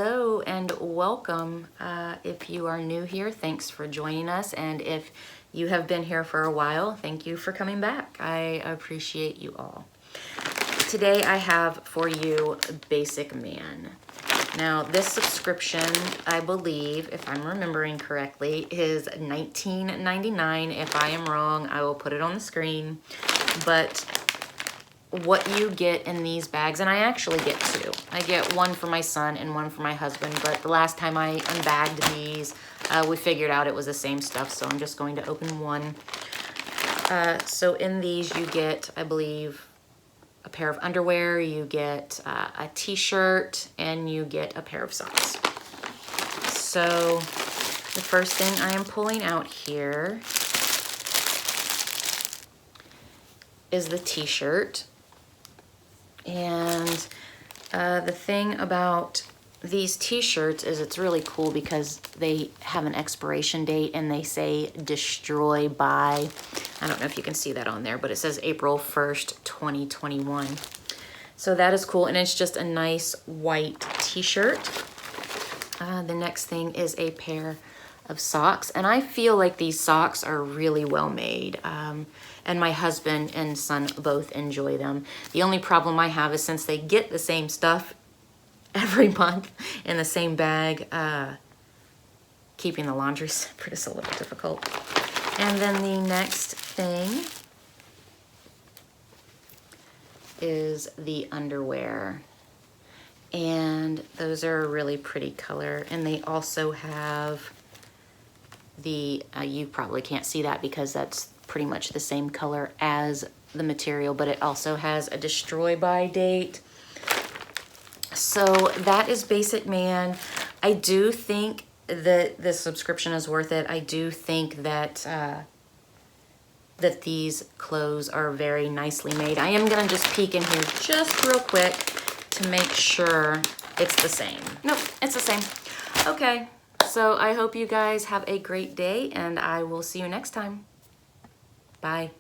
Hello and welcome. If you are new here, thanks for joining us. And if you have been here for a while, thank you for coming back. I appreciate you all. Today I have for you Basic Man. Now this subscription, I believe, if I'm remembering correctly, is $19.99. If I am wrong, I will put it on the screen. But what you get in these bags, and I actually get two. I get one for my son and one for my husband, but the last time I unbagged these, we figured out it was the same stuff, so I'm just going to open one. So in these you get, I believe, a pair of underwear, you get a t-shirt, and you get a pair of socks. So the first thing I am pulling out here is the t-shirt. And the thing about these t-shirts is it's really cool because they have an expiration date and they say destroy by, I don't know if you can see that on there, but it says April 1st, 2021. So that is cool, and it's just a nice white t-shirt. The next thing is a pair of socks, and I feel like these socks are really well made. And my husband and son both enjoy them. The only problem I have is since they get the same stuff every month in the same bag, keeping the laundry separate is a little difficult. And then the next thing is the underwear. And those are a really pretty color. And they also have the, you probably can't see that because that's pretty much the same color as the material, but it also has a destroy by date. So that is Basic Man. I do think that this subscription is worth it. I do think that that these clothes are very nicely made. I am gonna just peek in here just real quick to make sure it's the same. Nope, it's the same. Okay, so I hope you guys have a great day and I will see you next time. Bye.